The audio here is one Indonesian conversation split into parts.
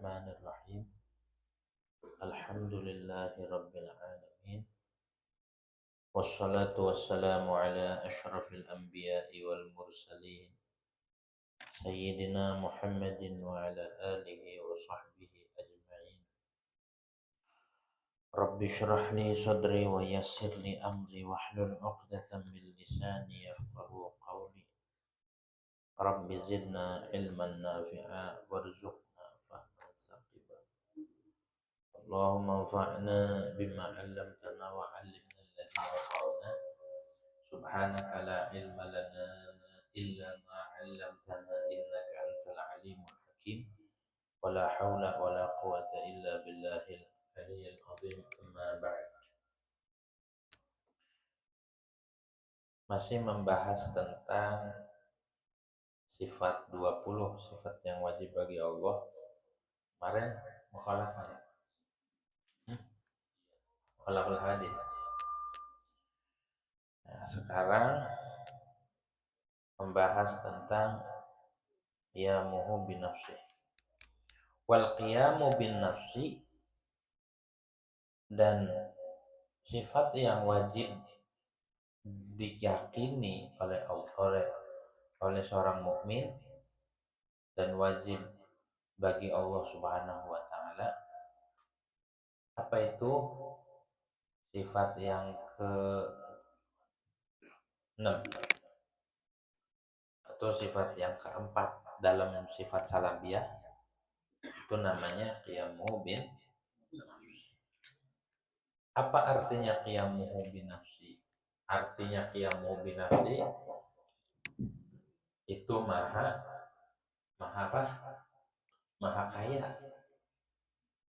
Bismillahirrahmanirrahim. Alhamdulillahi rabbil alamin. Wassalatu wassalamu ala asyrafil anbiya'i wal mursalin. Sayyidina Muhammadin wa ala alihi wa sahbihi ajma'in. Rabbi shrah li sadri wa yassir li amri wahlul 'uqdatam min lisani yafqahu qawli. Rabbi zidna ilman nafi'a warzuqna fahman saqiba. Allahumma anfa'na bima 'allamtana wa 'allimna alladhi yanfa'una. Subhanaka la ilma lana illa ma 'allamtana innaka antal 'alimul hakim. Wa la haula wa la quwwata illa billahil aliyyil 'azim. Amma ba'd. Masih membahas tentang sifat 20 sifat yang wajib bagi Allah. Kemarin mukhalafah. Mukhalaful hadis. Nah, sekarang membahas tentang qiyamuhu bin nafsi. Wal qiyamu bin nafsi, dan sifat yang wajib diyakini oleh seorang mukmin dan wajib bagi Allah Subhanahu wa taala. Apa itu? Sifat yang ke-6 atau sifat yang keempat dalam sifat salabiyah, itu namanya qiyamuhu bin nafsi. Apa artinya qiyamuhu bin nafsi? Artinya qiyamuhu bin nafsi itu maha apa? Maha kaya.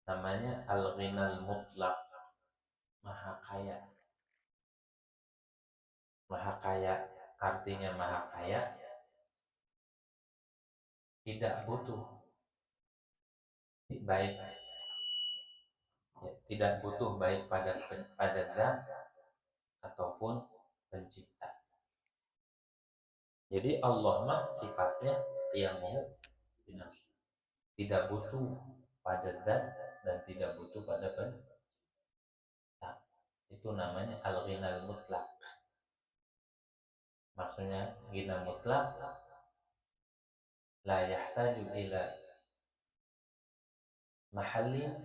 Namanya al-ghinal mutlaq. Maha kaya. Maha kaya artinya maha kaya, tidak butuh baik tidak butuh baik pada zat ataupun pencipta. Jadi Allah mah sifatnya qiyamuhu bin nafsi, tidak butuh pada zat dan tidak butuh pada pencipta. Itu namanya al-ghinal mutlaq. Maksudnya ghina mutlaq, la yahtaju ila mahallin,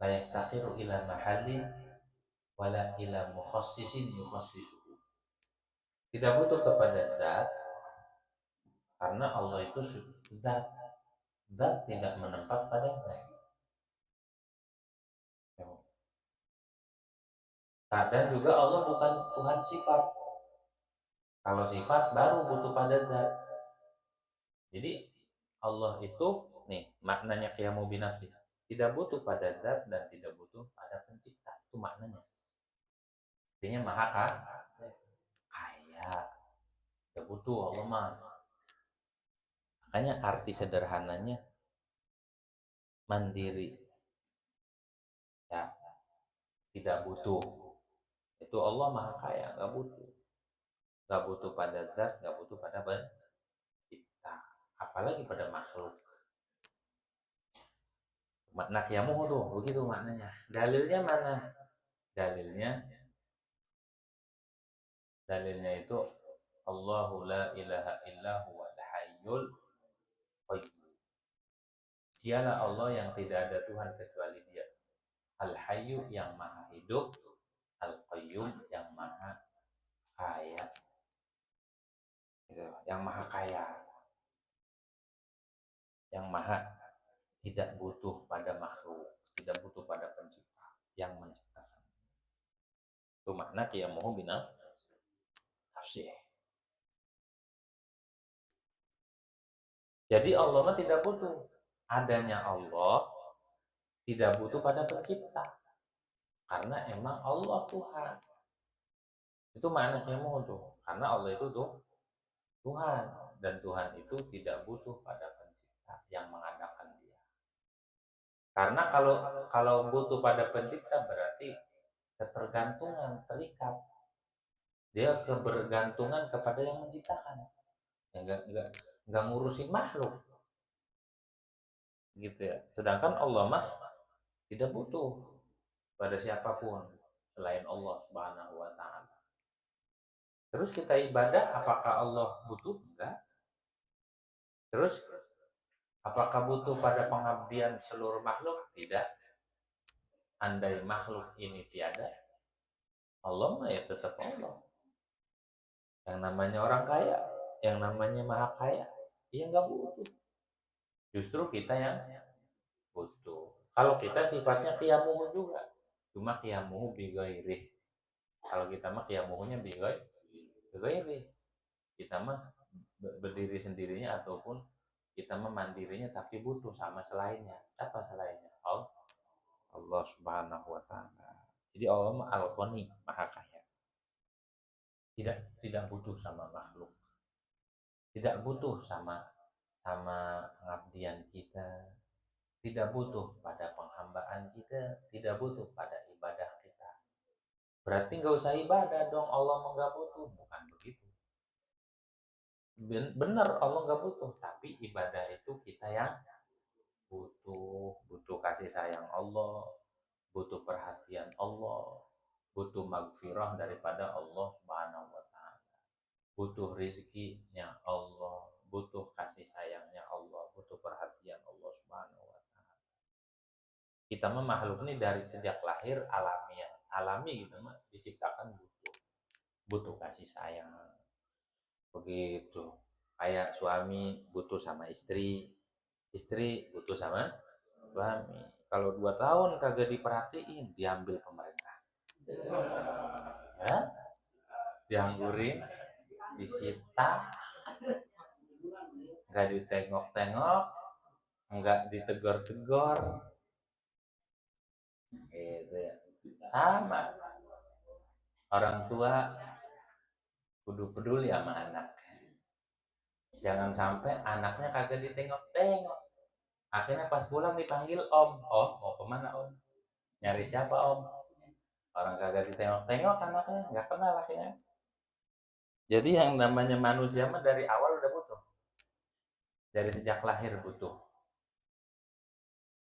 la yaftaqiru ila mahallin wala ila mukhassisin yukhassisuhu. Tidak butuh kepada zat, karena Allah itu zat. Zat tidak menempat pada zat. Dan juga Allah bukan Tuhan sifat. Kalau sifat baru butuh pada zat. Jadi Allah itu nih maknanya qiyamu bin nafsi, tidak butuh pada zat dan tidak butuh pada pencipta. Itu maknanya. Artinya maha kaya. Tidak butuh Allah mah. Makanya arti sederhananya mandiri. Ya, tidak butuh. Itu Allah maha kaya, nggak butuh. Nggak butuh pada zat, nggak butuh pada pencipta. Apalagi pada makhluk. Makna qiyamuhu tuh, begitu maknanya. Dalilnya mana? Dalilnya itu Allahu la ilaha illa huwal hayyul qayyum. Dialah Allah yang tidak ada Tuhan kecuali Dia. Al-Hayyu yang maha hidup, Al-Qayyum yang maha kaya. Yang maha kaya. Yang maha tidak butuh pada makhluk, tidak butuh pada pencipta yang menciptakan. Itu makna qiyamuhu bin nafsi. Jadi Allah mah tidak butuh. Adanya Allah tidak butuh pada pencipta. Karena emang Allah Tuhan. Itu makna qiyamuhu tuh. Karena Allah itu tuh Tuhan. Dan Tuhan itu tidak butuh pada pencipta yang mengadakan Dia. Karena kalau butuh pada pencipta berarti ketergantungan, terikat. Dia kebergantungan kepada yang menciptakan. Enggak ngurusin makhluk. gitu ya. Sedangkan Allah mah tidak butuh pada siapapun selain Allah Subhanahu wa taala. Terus kita ibadah, apakah Allah butuh? Enggak. Terus apakah butuh pada pengabdian seluruh makhluk? Tidak. Andai makhluk ini tiada, Allah mah ya tetap Allah. Yang namanya orang kaya, yang namanya maha kaya, ya nggak butuh. Justru kita yang butuh. Kalau kita sifatnya qiyamuhu juga, cuma qiyamuhu bigairih. Kalau kita mah qiyamuhunya bigairih. Kita mah berdiri sendirinya ataupun kita mah mandirinya tapi butuh sama selainnya. Apa selainnya? Allah Subhanahu wa taala. Jadi Allah mah Al-Ghani, Maha Kaya. Tidak butuh sama makhluk. Tidak butuh sama pengabdian kita. Tidak butuh pada penghambaan kita, tidak butuh pada ibadah kita. Berarti nggak usah ibadah dong, Allah nggak butuh. Bukan begitu. Benar Allah nggak butuh, tapi ibadah itu kita yang butuh kasih sayang Allah, butuh perhatian Allah, butuh magfirah daripada Allah Subhanahu wa taala, butuh rizkinya Allah, butuh kasih sayangnya Allah, butuh perhatian Allah Subhanahu wa taala. Kita mah makhluk ini dari sejak lahir alami gitu mah diciptakan butuh kasih sayang. Begitu. Kayak suami butuh sama istri butuh sama suami. Kalau 2 tahun kagak diperhatiin, diambil pemerintah. Ya, dianggurin, disita, nggak ditengok-tengok, nggak ditegor-tegor, gitu ya. Sama orang tua kudu peduli sama anak. Jangan sampai anaknya kagak ditengok-tengok. Akhirnya pas pulang dipanggil om mau kemana om? Nyari siapa om? Orang kagak ditengok-tengok anaknya, nggak kenal akhirnya. Jadi yang namanya manusia mah dari awal udah butuh. Dari sejak lahir butuh.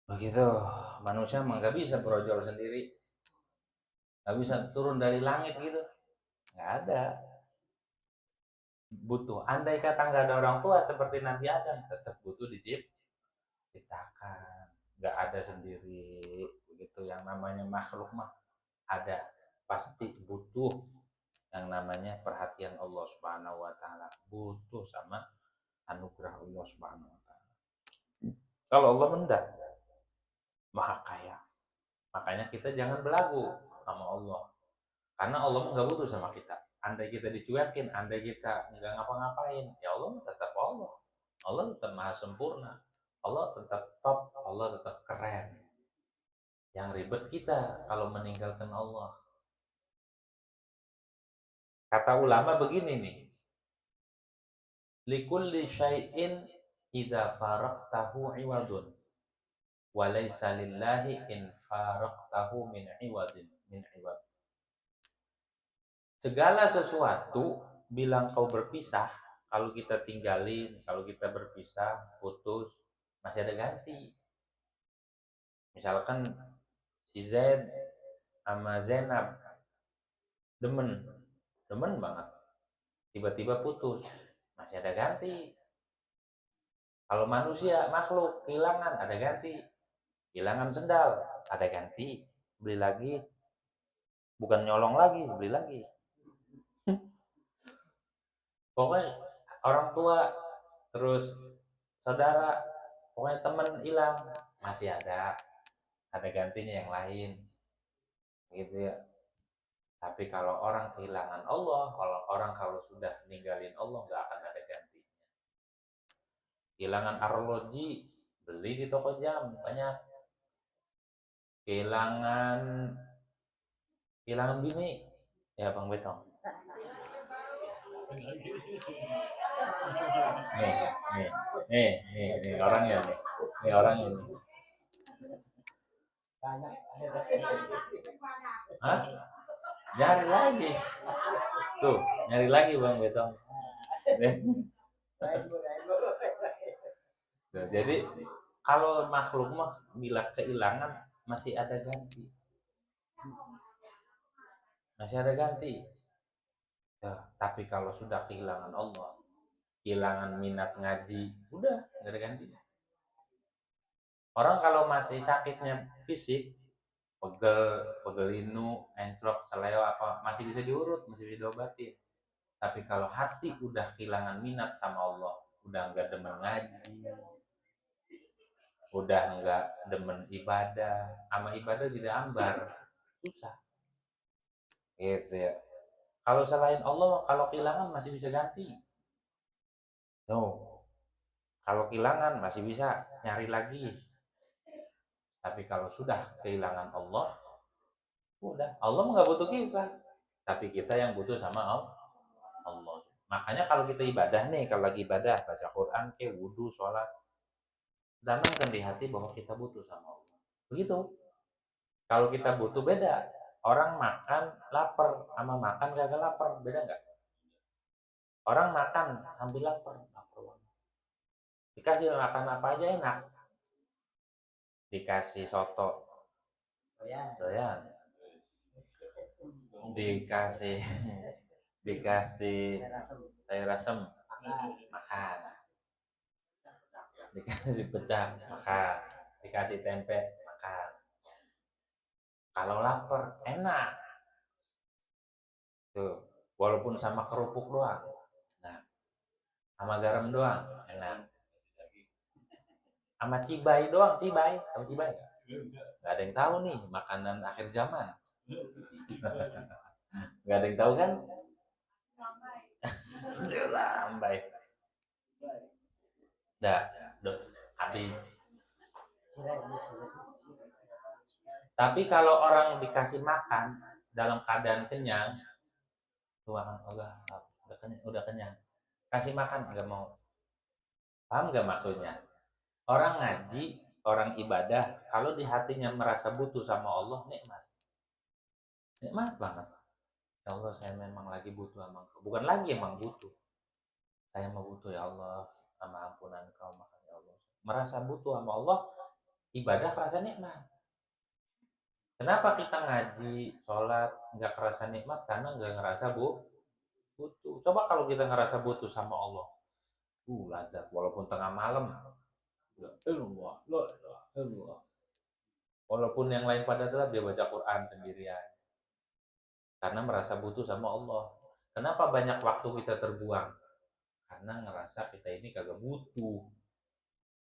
Begitu, manusia mah nggak bisa berojol sendiri. Nggak bisa turun dari langit gitu. Nggak ada. Butuh. Andai kata nggak ada orang tua seperti Nabi Adam, tetap butuh diciptakan. Nggak ada sendiri. Begitu, yang namanya makhluk mah ada. Pasti butuh yang namanya perhatian Allah Subhanahu wa taala, butuh sama anugerah Allah Subhanahu wa taala. Kalau Allah mendak Maha Kaya. Makanya kita jangan belagu sama Allah. Karena Allah nggak butuh sama kita. Andai kita dicuekin, andai kita nggak ngapa-ngapain, ya Allah tetap Allah. Allah tetap maha sempurna. Allah tetap top, Allah tetap keren. Yang ribet kita kalau meninggalkan Allah. Kata ulama begini nih, likulli syai'in idza faraqtahu iwadun wa laysa lillahi in faraqtahu min iwadin min iwad. Segala sesuatu bila kau berpisah, kalau kita tinggalin, kalau kita berpisah, putus, masih ada ganti. Misalkan si Zaid sama Zainab demen banget, tiba-tiba putus, masih ada ganti. Kalau manusia, makhluk, kehilangan, ada ganti. Kehilangan sendal, ada ganti. Beli lagi. Bukan nyolong lagi, beli lagi. Pokoknya orang tua, terus saudara, pokoknya temen hilang, masih ada gantinya yang lain. Gitu ya. Tapi kalau orang kehilangan Allah, kalau sudah ninggalin Allah, nggak akan ada gantinya. Kehilangan arloji, beli di toko jam, banyak. Kehilangan bini, ya Bang Betong. Nih orangnya nih. Nih orangnya nih. Hah? Nyari lagi. Tuh, nyari lagi Bang Betong. Tuh, jadi Kalau makhluk mah bila kehilangan masih ada ganti, masih ada ganti. Ya, tapi kalau sudah kehilangan Allah, kehilangan minat ngaji, udah nggak ada gantinya. Orang kalau masih sakitnya fisik, pegel, pegel linu, encrok, seleo apa masih bisa diurut, masih bisa diobatin. Tapi kalau hati udah kehilangan minat sama Allah, udah nggak demen ngaji, udah nggak demen ibadah, sama ibadah tidak ambar, susah. Gitu ya. Kalau selain Allah, kalau kehilangan masih bisa ganti. No. Kalau kehilangan masih bisa nyari lagi. Tapi kalau sudah kehilangan Allah, udah. Allah nggak butuh kita. Tapi kita yang butuh sama Allah. Makanya kalau kita ibadah nih, kalau lagi ibadah, baca Quran, ke wudhu, sholat, tanamkan di hati bahwa kita butuh sama Allah. Begitu. Kalau kita butuh beda. Orang makan lapar sama makan gak lapar, beda nggak? Orang makan sambil lapar, lapar banget. Dikasih makan apa aja enak. Dikasih soto, doyan. Dikasih dikasih sayur asem, makan. Dikasih pecah, makan. Dikasih tempe, makan. Kalau lapar, enak. Tuh, walaupun sama kerupuk doang. Nah, sama garam doang, enak. Sama cibai doang, cibai. Sama cibai nggak? Nggak ada yang tahu nih, makanan akhir zaman. Nggak ada yang tahu kan? Lambai. Dah, habis. Tapi kalau orang dikasih makan dalam keadaan kenyang, tuang udah kenyang. Kasih makan nggak mau. Paham nggak maksudnya? Orang ngaji, orang ibadah, kalau di hatinya merasa butuh sama Allah, nikmat. Nikmat banget. Ya Allah, saya memang lagi butuh sama Engkau. Bukan lagi emang butuh. Saya mau butuh ya Allah, sama ampunan Kau, makanya Allah. Merasa butuh sama Allah, ibadah kerasa nikmat. Kenapa kita ngaji, sholat, nggak kerasa nikmat? Karena nggak ngerasa butuh. Coba kalau kita ngerasa butuh sama Allah, lazat. Walaupun tengah malam, la ilallah, la ilaha illallah. Walaupun yang lain pada telat, dia baca Quran sendirian. Karena merasa butuh sama Allah. Kenapa banyak waktu kita terbuang? Karena ngerasa kita ini kagak butuh.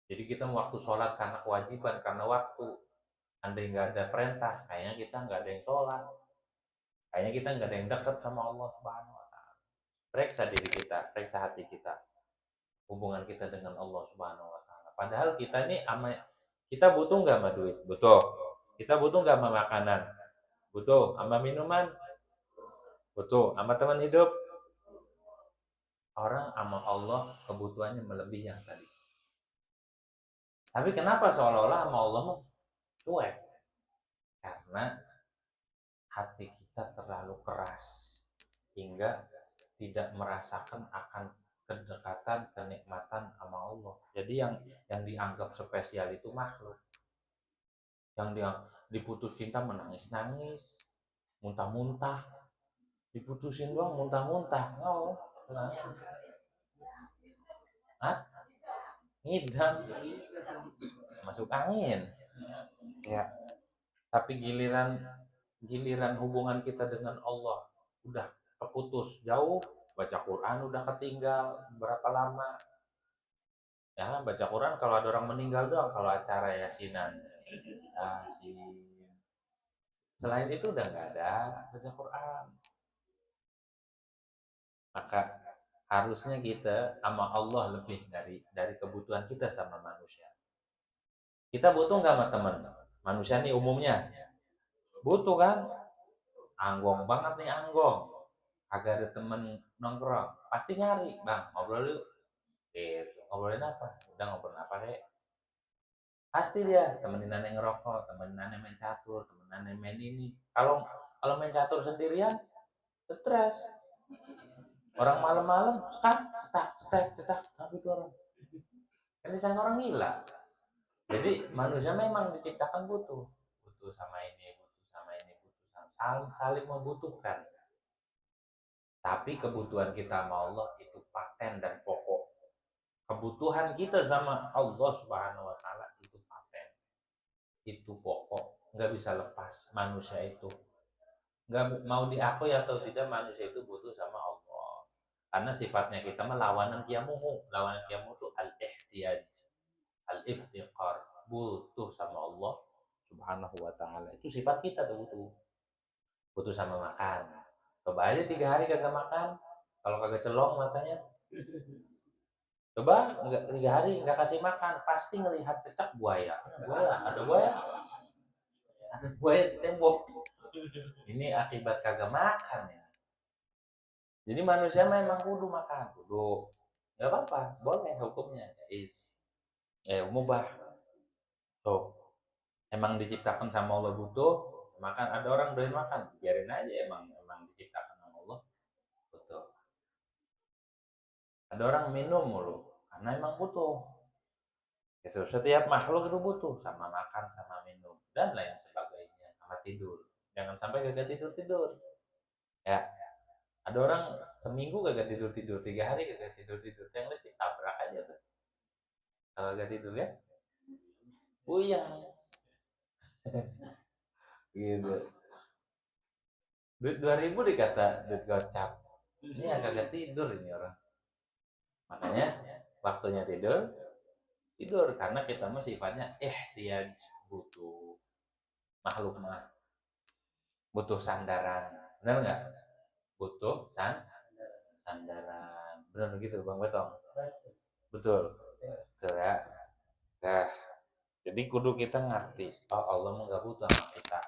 Jadi kita waktu sholat karena kewajiban, karena waktu. Andai nggak ada perintah, kayaknya kita nggak ada yang sholat. Kayaknya kita nggak ada yang dekat sama Allah Subhanahu Wa Taala. Periksa diri kita, periksa hati kita, hubungan kita dengan Allah Subhanahu Wa Taala. Padahal kita ini kita butuh nggak sama duit? Butuh. Kita butuh nggak sama makanan? Butuh. Sama minuman? Butuh. Sama teman hidup? Orang sama Allah kebutuhannya melebihi yang tadi. Tapi kenapa seolah-olah sama Allah mau cuek? Karena hati kita terlalu keras hingga tidak merasakan akan kedekatan, kenikmatan sama Allah. Jadi yang dianggap spesial itu makhluk. Yang dia diputus cinta menangis-nangis, muntah-muntah. Diputusin doang muntah-muntah. Oh, hah? Ngidam, masuk angin. Ya, tapi giliran giliran hubungan kita dengan Allah udah keputus jauh, baca Quran udah ketinggal berapa lama. Ya, baca Quran kalau ada orang meninggal doang, kalau acara yasinan. Yasin. Selain itu udah nggak ada baca Quran. Maka harusnya kita sama Allah lebih dari kebutuhan kita sama manusia. Kita butuh nggak sama teman? Manusia nih umumnya butuh kan? Anggong banget nih anggong. Agak ada temen nongkrong, pasti nyari, bang ngobrol yuk. Gitu. Ngobrolin apa? Udah ngobrol apa kayak? Pasti dia temenin aneh ngerokok, temenin aneh main catur, temenin aneh main ini. Kalau kalau main catur sendirian, stres. Orang malam-malam, cetak, cetak, cetak, cetak, apa itu orang? Kan disangka orang gila. Jadi manusia memang diciptakan butuh sama ini, butuh sama ini, butuh sama saling membutuhkan. Tapi kebutuhan kita sama Allah itu paten dan pokok. Kebutuhan kita sama Allah Subhanahu wa taala itu paten. Itu pokok, nggak bisa lepas. Manusia itu nggak mau diakui atau tidak, manusia itu butuh sama Allah. Karena sifatnya kita melawanan kiamuhu. Lawanan kiamuhu itu al-ihtiyaj, al-iftiqar, butuh sama Allah Subhanahu wa taala. Itu sifat kita tuh, butuh sama makan. Coba aja 3 hari kagak makan, kalau kagak celong matanya. Coba nggak 3 hari nggak kasih makan, pasti ngelihat cecak buaya. Ada buaya di tembok. Ini akibat kagak makan ya. Jadi manusia memang kudu makan, kudu. Nggak apa-apa, boleh hukumnya. Mubah. Tuh, emang diciptakan sama Allah butuh makan. Ada orang doyan makan, biarin aja, emang diciptakan sama Allah butuh. Ada orang minum mulu karena emang butuh. Gitu. Setiap makhluk itu butuh sama makan, sama minum dan lain sebagainya, sama tidur. Jangan sampai gagal tidur. Ya, ada orang seminggu gagal tidur, 3 hari gagal tidur. Yang listrik tabrak aja tuh. Kalau gagal tidur ya, puyeng. Gitu. Duit 2.000 dikata duit gocap. Ini agak tidur ini orang. Makanya waktunya tidur karena kita mah sifatnya dia butuh. Makhluk mah butuh sandaran. Benar nggak? Butuh sandaran. Benar begitu Bang Betong? Betul. Betul ya. Nah, jadi kudu kita ngerti, oh Allah mah nggak butuh sama kita.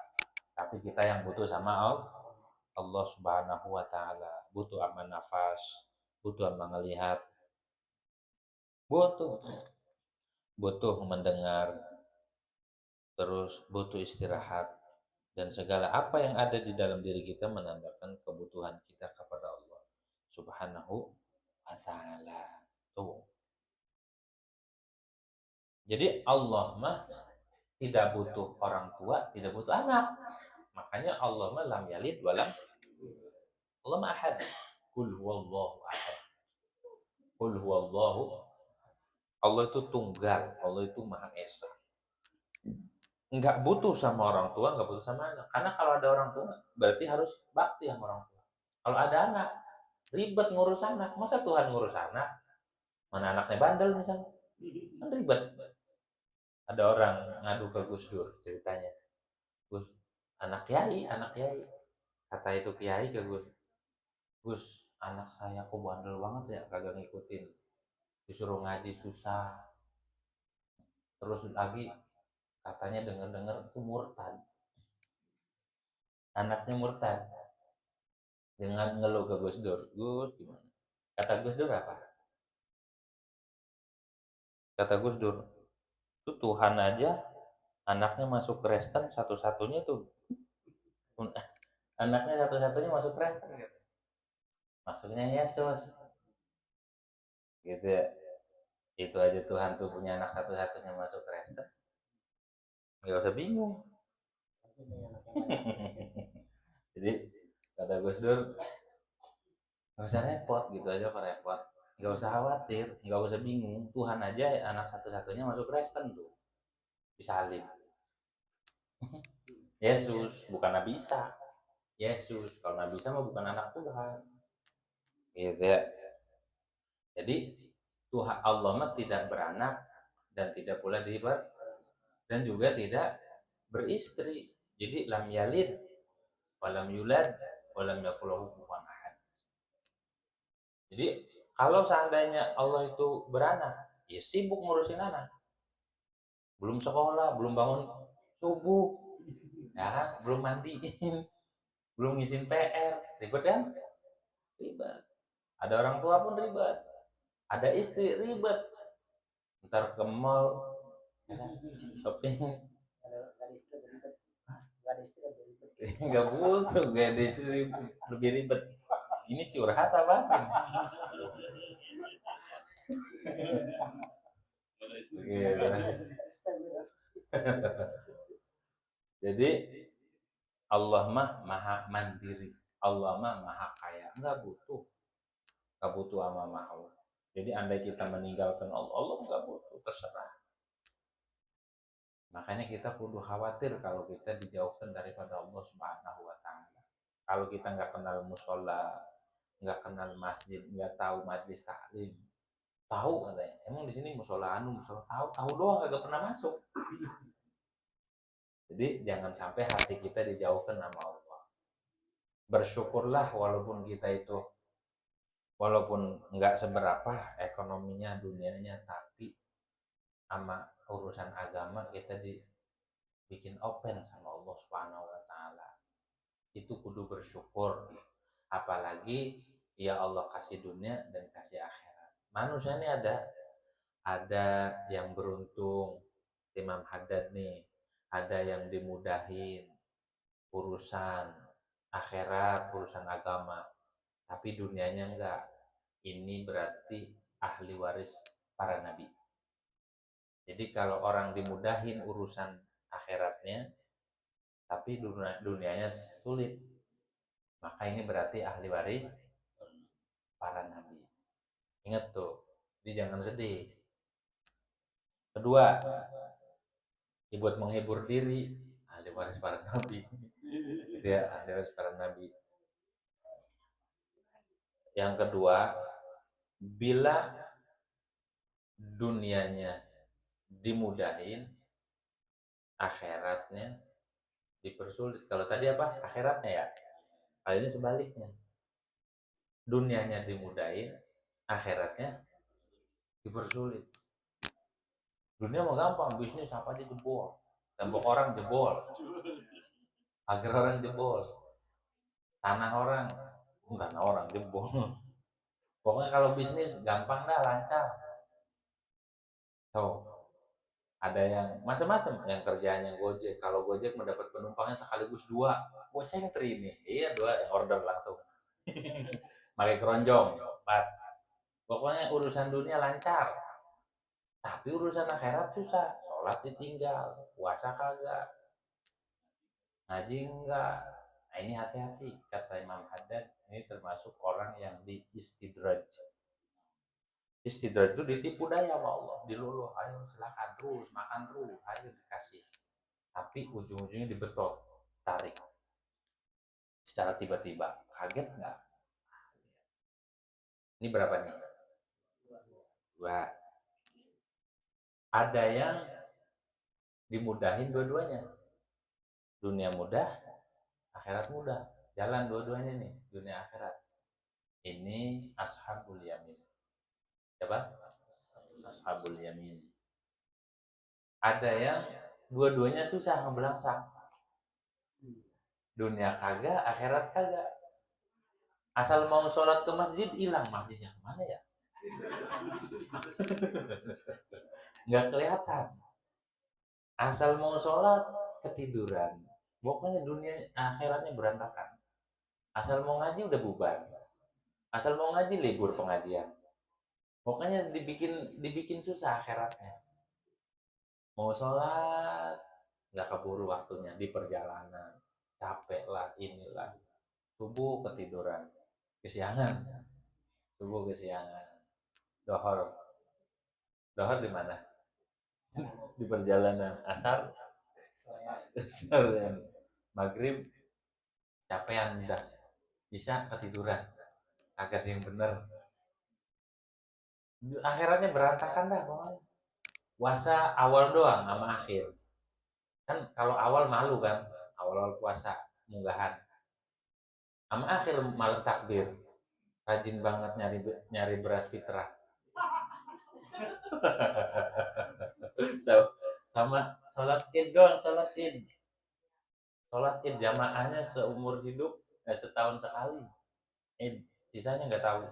Tapi kita yang butuh sama Allah Subhanahu wa taala. Butuh sama nafas, butuh sama ngelihat, butuh mendengar, terus butuh istirahat, dan segala apa yang ada di dalam diri kita menandakan kebutuhan kita kepada Allah Subhanahu wa taala. Tuh. Jadi Allah mah tidak butuh orang tua, tidak butuh anak. Makanya Allah mah lam yalid walam, Allah mah ahad. Qul huwallahu ahad. Qul huwallahu, Allah itu tunggal, Allah itu maha esa. Nggak butuh sama orang tua, nggak butuh sama anak. Karena kalau ada orang tua, berarti harus bakti sama orang tua. Kalau ada anak, ribet ngurus anak. Masa Tuhan ngurus anak? Mana anaknya bandel misalnya? Kan ribet. Ada orang ngadu ke Gus Dur ceritanya. Gus, anak kiai. Kata itu kiai ke Gus, anak saya kok bandel banget ya, kagak ngikutin. Disuruh ngaji susah. Terus lagi katanya dengar itu murtad. Anaknya murtad. Dengan ngeluh ke Gus Dur. Gus gimana? Kata Gus Dur apa? Kata Gus Dur, itu Tuhan aja anaknya masuk Kristen satu-satunya tuh. Anaknya satu-satunya masuk Kristen gitu. Masuknya Yesus. Gitu ya. Itu aja Tuhan tuh punya anak satu-satunya masuk Kristen. Gak usah bingung. Jadi kata Gus Dur, gak usah repot gitu aja kok repot. Gak usah khawatir, gak usah bingung. Tuhan aja anak satu-satunya masuk Kristen tuh. Disalib. Yesus, bukan Nabi Isa. Yesus, kalau Nabi Isa mah bukan anak Tuhan. Gitu ya. Jadi Tuhan Allah mah tidak beranak dan tidak pula dan juga tidak beristri. Jadi lam yalid walam yulad walam yakul lahu kufuwan ahad. Jadi kalau seandainya Allah itu beranak, ya sibuk ngurusin anak. Belum sekolah, belum bangun subuh, ya kan? Belum mandiin, belum ngisin PR, ribet kan? Ribet. Ada orang tua pun ribet, ada istri ribet. Ntar ke mall, ya kan? Shopping. Nggak butuh, gak ada istri lebih ribet. Ini curhat apa? Gitu. Jadi Allah mah maha mandiri, Allah mah maha kaya, nggak butuh sama makhluk. Jadi andai kita meninggalkan Allah, Allah nggak butuh, terserah. Makanya kita kudu khawatir kalau kita dijauhkan daripada Allah Subhanahu wa Ta'ala. Kalau kita nggak kenal musola, nggak kenal masjid, nggak tahu majlis taklim, tahu katanya, emang di sini musola anu, musola tahu doang, kagak pernah masuk. Jadi jangan sampai hati kita dijauhkan sama Allah. Bersyukurlah walaupun nggak seberapa ekonominya dunianya, tapi sama urusan agama kita dibikin open sama Allah Subhanahu wa Ta'ala. Itu kudu bersyukur. Apalagi ya Allah kasih dunia dan kasih akhirat. Manusia ini ada yang beruntung, Imam Haddad nih, ada yang dimudahin urusan akhirat, urusan agama, tapi dunianya enggak. Ini berarti ahli waris para nabi. Jadi kalau orang dimudahin urusan akhiratnya, tapi dunianya sulit, maka ini berarti ahli waris para nabi. Ingat tuh, jadi jangan sedih. Kedua, buat menghibur diri, ahli waris para nabi. Gitu ya, ahli waris para nabi. Yang kedua, bila dunianya dimudahin, akhiratnya dipersulit. Kalau tadi apa? Akhiratnya ya. Kali ini sebaliknya. Dunianya dimudahin, akhiratnya dipersulit. Dunia mau gampang, bisnis apa aja jebol. Tembok orang jebol. Pagar orang jebol. Tanah orang jebol. Pokoknya kalau bisnis gampang dah, lancar. Tuh, ada yang macam-macam, yang kerjaannya Gojek. Kalau Gojek mendapat penumpangnya sekaligus 2, goceng nih. Iya, 2 yang order langsung. Pakai keronjong 4. Pokoknya urusan dunia lancar. Tapi urusan akhirat susah. Sholat ditinggal, puasa kagak, ngaji enggak. Nah, ini hati-hati, kata Imam Haddad. Ini termasuk orang yang di istidraj. Istidraj itu ditipu daya sama Allah, diluluh, ayo silakan terus, makan terus, ayo dikasih. Tapi ujung-ujungnya dibetot, tarik. Secara tiba-tiba, kaget nggak? Ini berapa nih? 2. Ada yang dimudahin dua-duanya. Dunia mudah, akhirat mudah. Jalan dua-duanya nih, dunia akhirat. Ini ashabul yamin. Siapa? Ashabul yamin. Ada yang dua-duanya susah ngebelangsang. Dunia kagak, akhirat kagak. Asal mau sholat ke masjid, hilang masjidnya kemana ya? Nggak kelihatan. Asal mau sholat, ketiduran. Pokoknya dunia akhiratnya berantakan. Asal mau ngaji udah bubar. Asal mau ngaji libur pengajian. Pokoknya dibikin susah akhiratnya. Mau sholat, nggak keburu waktunya di perjalanan. Capek lah, inilah. Subuh ketiduran. Kesiangan. Subuh kesiangan. Dohor. Dohor di mana? Di perjalanan. Asar. Asar dan maghrib. Capean udah. Bisa ketiduran. Agak yang bener. Akhiratnya berantakan dah pokoknya. Puasa awal doang sama akhir. Kan kalau awal malu kan. Awal-awal puasa. Munggahan. Sama akhir malam takbir. Rajin banget nyari beras fitrah. Sama sholat id doang, sholat id. Sholat id jamaahnya seumur hidup, setahun sekali. Id, sisanya nggak tahu.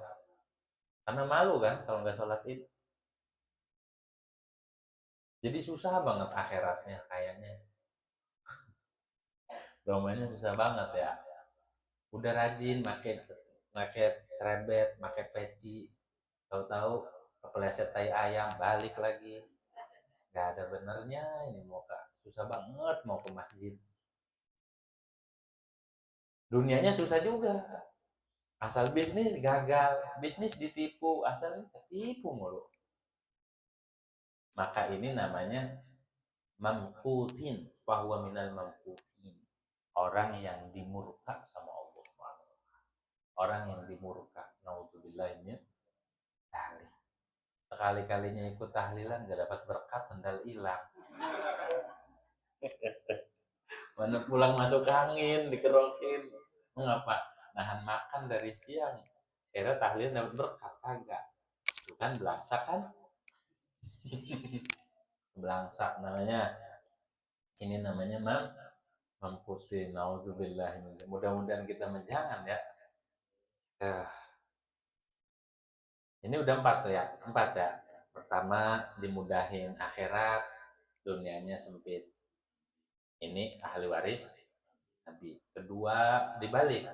Karena malu kan kalau nggak sholat id. Jadi susah banget akhiratnya kayaknya. Domennya susah banget ya. Udah rajin make cerebet, make peci. Tahu-tahu kepleset tai ayam, balik lagi. Nggak ada benernya ini muka. susah banget mau ke masjid. Dunianya susah juga. Asal bisnis gagal, bisnis ditipu, asal ditipu mulu. Maka ini namanya mamkutin, bahwa minal mamkutin. Orang yang dimurka sama Allah Subhanahu. Orang yang dimurka. Nauzubillahi tahlil. Sekali-kalinya ikut tahlilan gak dapat berkat, sendal hilang. Mana pulang masuk angin, dikerokin. Mengapa? Nahan makan dari siang. Kira tahlil dapat berkat, kagak. Itu kan belangsak kan? Belangsak namanya. Ini namanya mamputin. Nauzubillah. Mudah-mudahan kita menjangan ya. Ini udah 4 tuh ya. 4 ya. Pertama dimudahin akhirat, dunianya sempit. Ini ahli waris Nabi. Kedua dibalik.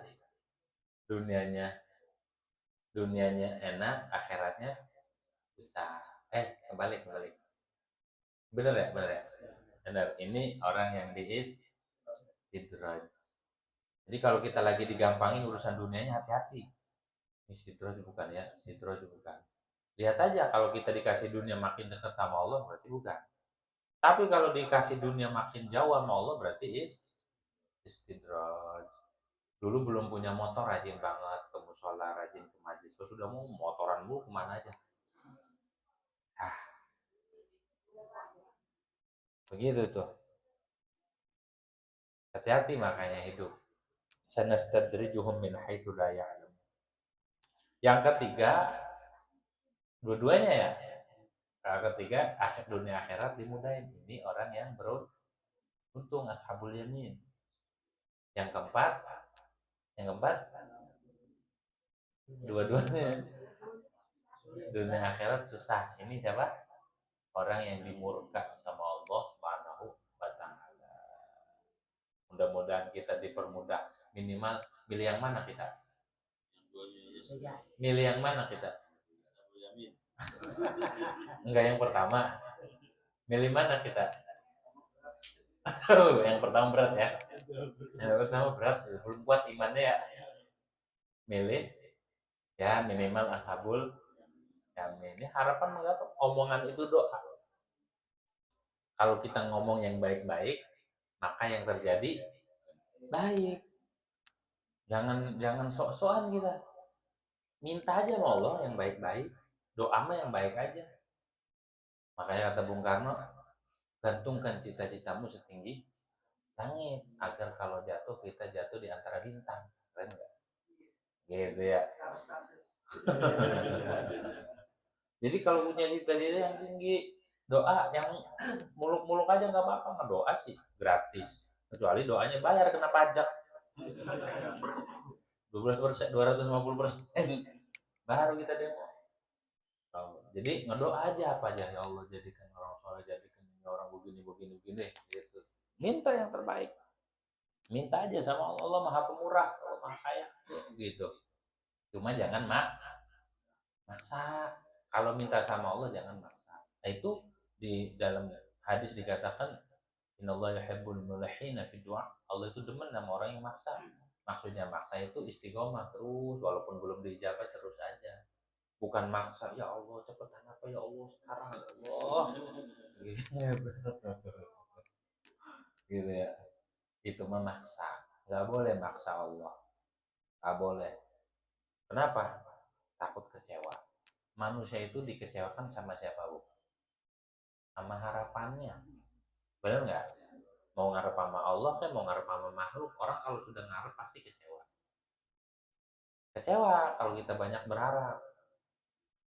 Dunianya enak, akhiratnya susah. Kebalik. Bener ya? Bener. Ini orang yang istidraj. Jadi kalau kita lagi digampangin urusan dunianya, hati-hati. Ini istidraj bukan ya? Istidraj bukan. Lihat aja kalau kita dikasih dunia makin dekat sama Allah, berarti bukan. Tapi kalau dikasih dunia makin jauh sama Allah, berarti istidraj. Dulu belum punya motor, rajin banget ke musola, rajin ke majlis. Terus sudah mau motoran dulu kemana aja. Begitu tuh. Hati-hati makanya hidup. Sanastadrijuhum min haitsu la ya'lam. Yang ketiga, dua-duanya ya. Yang ketiga, dunia akhirat dimudahin. Ini orang yang beruntung, ashabul yamin. Yang keempat, dua-duanya dunia akhirat susah. Ini siapa? Orang yang dimurka sama Allah Subhanahu wa taala. Mudah-mudahan kita dipermudah. Minimal milih yang mana kita? Milih yang mana kita? Enggak yang pertama. Milih mana kita? Yang pertama berat ya. Yang pertama berat, belum kuat imannya ya. Milih ya minimal ashabul yamin. Ini harapan mengapa? Omongan itu doa. Kalau kita ngomong yang baik-baik, maka yang terjadi baik. Jangan sok-sokan kita. Minta aja sama Allah yang baik-baik. Doa mah yang baik aja. Makanya kata Bung Karno, gantungkan cita-citamu setinggi langit agar kalau jatuh kita jatuh di antara bintang. Keren nggak? Gitu ya. Jadi kalau punya cita-cita yang tinggi, doa yang muluk-muluk aja nggak apa-apa. Doa sih gratis. Kecuali doanya bayar kena pajak. 12%, 250%. Baru kita demo. Jadi ngedoa aja apa aja, ya Allah jadikan orang soleh, jadikan orang begini gitu. Minta yang terbaik. Minta aja sama Allah, Allah Maha Pemurah, Allah Maha Kaya gitu. Cuma jangan maksa. Kalau minta sama Allah jangan maksa. Nah, itu di dalam hadis dikatakan innallaha yuhibbul mulahhina fi du'a. Allah itu demen sama orang yang maksa. Maksudnya maksa itu istiqomah terus walaupun belum dijawab terus aja. Bukan maksa, ya Allah cepetan apa ya Allah sekarang ya Allah. Gitu ya. Itu mah maksa. Nggak boleh maksa Allah. Nggak boleh. Kenapa? Takut kecewa. Manusia itu dikecewakan sama siapa, Bu? Sama harapannya. Benar nggak? Mau ngarep sama Allah kan, mau ngarep sama makhluk. Orang kalau sudah ngarep pasti kecewa. Kecewa kalau kita banyak berharap.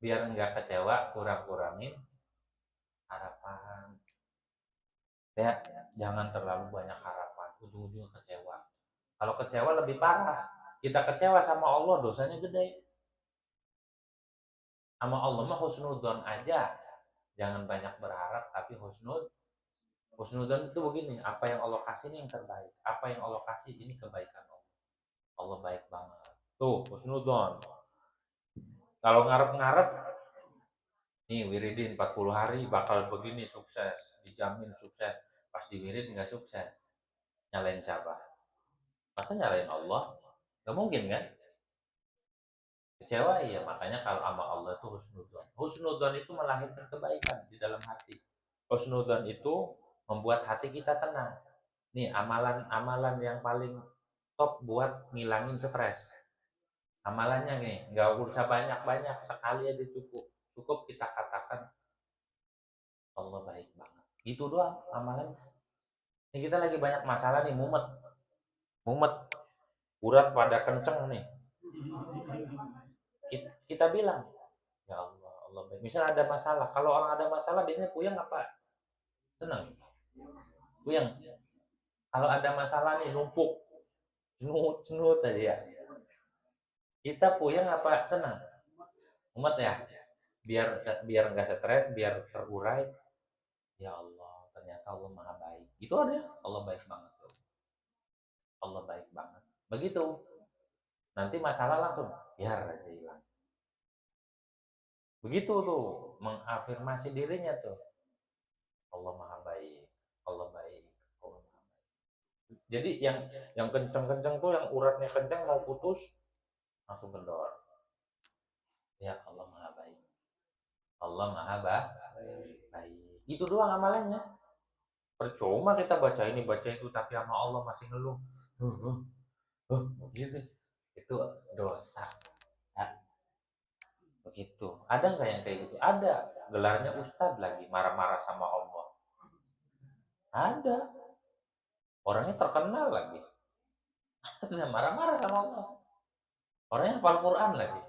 Biar enggak kecewa, kurang-kurangin harapan. Ya, jangan terlalu banyak harapan. Ujung-ujungnya kecewa. Kalau kecewa lebih parah. Kita kecewa sama Allah, dosanya gede. Sama Allah mah husnudzon aja. Jangan banyak berharap, tapi husnudzon itu begini, apa yang Allah kasih ini yang terbaik. Apa yang Allah kasih ini kebaikan Allah. Allah baik banget. Tuh, husnudzon. Kalau ngarep-ngarep, nih wiridin 40 hari bakal begini sukses, dijamin sukses. pas di wirid nggak sukses. Nyalain siapa? Masa nyalain Allah? Nggak mungkin kan? Kecewa ya, makanya kalau sama Allah itu husnudzon. Husnudzon itu melahirkan kebaikan di dalam hati. Husnudzon itu membuat hati kita tenang. Nih amalan-amalan yang paling top buat ngilangin stres. Amalannya nih, nggak usah banyak-banyak, sekali aja cukup. Cukup kita katakan Allah baik banget. Gitu doang amalannya. Ini kita lagi banyak masalah nih, mumet. Mumet, urat pada kenceng nih. Kita bilang, ya Allah, Allah baik. Misalnya ada masalah, kalau orang ada masalah biasanya puyeng apa? Senang. Puyeng. Kalau ada masalah nih numpuk, cenut aja ya. Kita puyeng apa senang? Umat ya, biar biar nggak stres, biar terurai. Ya Allah, ternyata Allah maha baik. Itu ada, Allah baik banget. Allah baik banget. Begitu. Nanti masalah langsung biar aja hilang. Begitu tuh, mengafirmasi dirinya tuh. Allah maha baik. Allah baik. Allah maha baik. Jadi yang kenceng-kenceng tuh, yang uratnya kenceng mau putus, langsung kendor. Ya Allah maha baik. Allah maha baik. Itu doang amalannya. Percuma kita baca ini baca itu tapi sama Allah masih ngeluh. Gitu. Itu dosa. Ya, begitu. Ada nggak yang kayak gitu? Ada. Gelarnya ustadz lagi marah-marah sama Allah. Ada. Orangnya terkenal lagi. Ada marah-marah sama Allah. Orangnya hafal Quran lagi.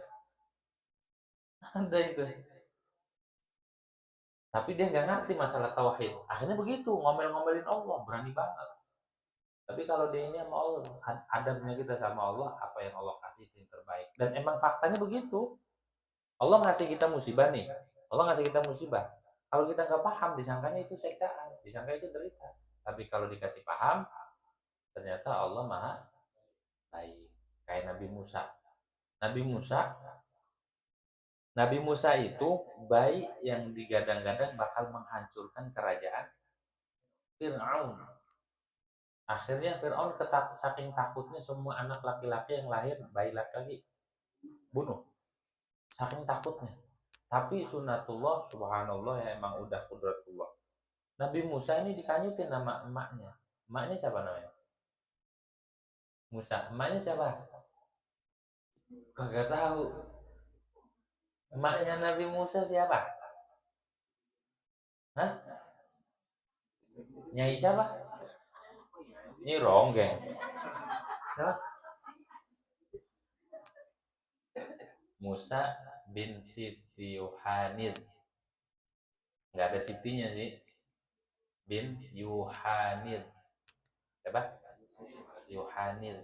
Ada itu. Tapi dia nggak ngerti masalah tauhid. Akhirnya begitu, ngomel-ngomelin Allah, berani banget. Tapi kalau dia ini sama Allah, adabnya kita sama Allah, apa yang Allah kasih itu yang terbaik. Dan emang faktanya begitu. Allah ngasih kita musibah nih. Allah ngasih kita musibah. Kalau kita nggak paham, disangkanya itu siksaan, disangka itu derita. Tapi kalau dikasih paham, ternyata Allah maha baik. Kayak Nabi Musa. Nabi Musa, Nabi Musa itu bayi yang digadang-gadang bakal menghancurkan kerajaan Fir'aun. Akhirnya Fir'aun saking takutnya semua anak laki-laki yang lahir, bayi laki-laki, bunuh. Saking takutnya. Tapi sunatullah, subhanallah ya, emang udah kudratullah. Nabi Musa ini dikanyutin sama emaknya. Emaknya siapa namanya? Musa. Emaknya siapa? Kagak tahu. Emaknya Nabi Musa siapa? Hah? Nyai siapa? Ini ronggeng. Hah? Musa bin Siti Yohanid. Nggak ada sitinya sih. Bin Yohanid. Siapa? Yohanid.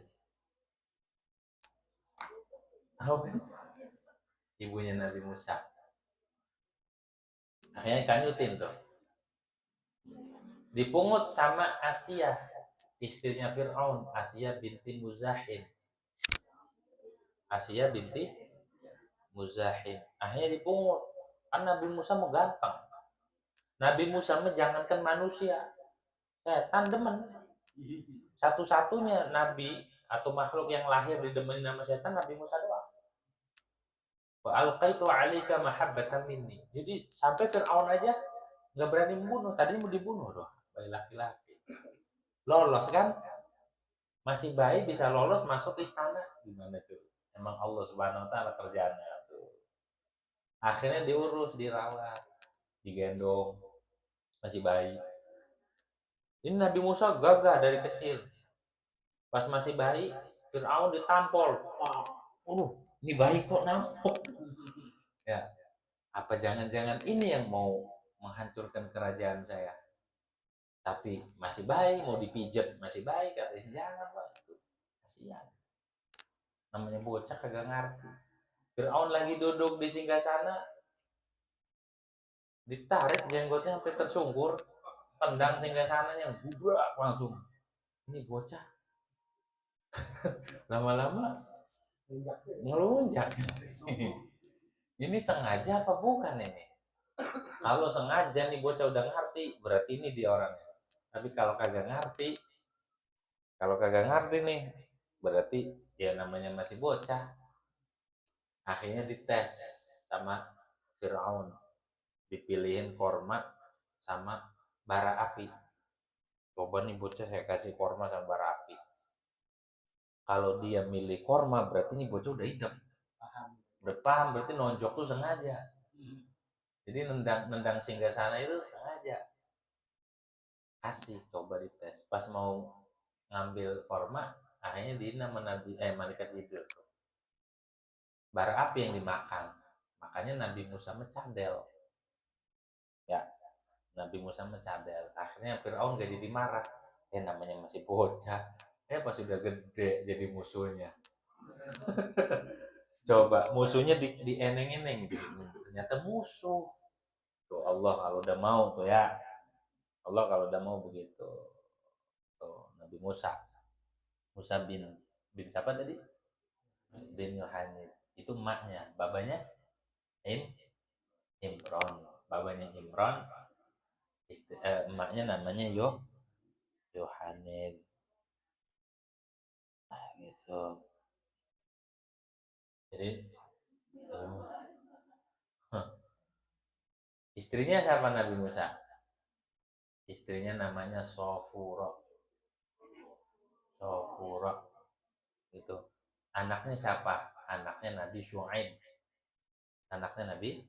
Oh, ibunya Nabi Musa. Akhirnya kanyutin tuh. Dipungut sama Asia, istrinya Fir'aun, Asia binti Muzahim. Asia binti Muzahim. Akhirnya dipungut. Kan Nabi Musa mau ganteng. Nabi Musa mah jangankan manusia, setan demen. Satu-satunya nabi atau makhluk yang lahir didemenin sama setan Nabi Musa doang. Wa alqaitu 'alaika mahabbatan minni. Jadi sampai Firaun aja nggak berani membunuh. Tadinya mau dibunuh doang, bayi laki-laki. Lolos kan? Masih bayi bisa lolos masuk istana. Gimana cuy? Emang Allah Subhanahu wa taala kerjaannya tuh. Akhirnya diurus, dirawat, digendong. Masih bayi. Ini Nabi Musa gagah dari kecil. Pas masih bayi, Fir'aun ditampol. Ini bayi kok nampol? Ya, apa jangan-jangan ini yang mau menghancurkan kerajaan saya? Tapi masih bayi, mau dipijat, masih bayi, katanya jangan Pak, itu kasihan. Namanya bocah kagak ngerti. Fir'aun lagi duduk di singgasana, ditarik jenggotnya sampai tersungkur, tendang singgasananya, gubrak langsung. Ini bocah lama-lama ngelunjak. Ini sengaja apa bukan ini? Kalau sengaja nih bocah udah ngerti, berarti ini dia orangnya. Tapi kalau kagak ngerti nih, berarti ya namanya masih bocah. Akhirnya dites sama Firaun, dipilihin korma sama bara api. Coba nih bocah saya kasih korma sama bara api. Kalau dia milih korma berarti nih bocah udah hitam. Udah paham berarti nonjok tuh sengaja. Jadi nendang nendang singgah sana itu sengaja. Kasih coba dites. Pas mau ngambil korma, akhirnya di nama Nabi malaikat Jibril tuh. Bara api yang dimakan. Makanya Nabi Musa mencadel. Ya, Nabi Musa mencadel. Akhirnya Firaun gak jadi marah. Namanya masih bocah. Pas sudah gede jadi musuhnya. Coba musuhnya di eneng-eneng gitu. Ternyata musuh. Tuh Allah kalau udah mau tuh ya. Allah kalau udah mau begitu. Tuh Nabi Musa. Musa bin siapa tadi? Bin Yohanes. Itu emaknya. Babanya Im Imron. Babanya Imron. Emaknya namanya Yohanes. Nah, gitu. Jadi istrinya siapa Nabi Musa? Istrinya namanya Sofuro. Sofuro itu. Anaknya siapa? Anaknya Nabi Syuaib. Anaknya Nabi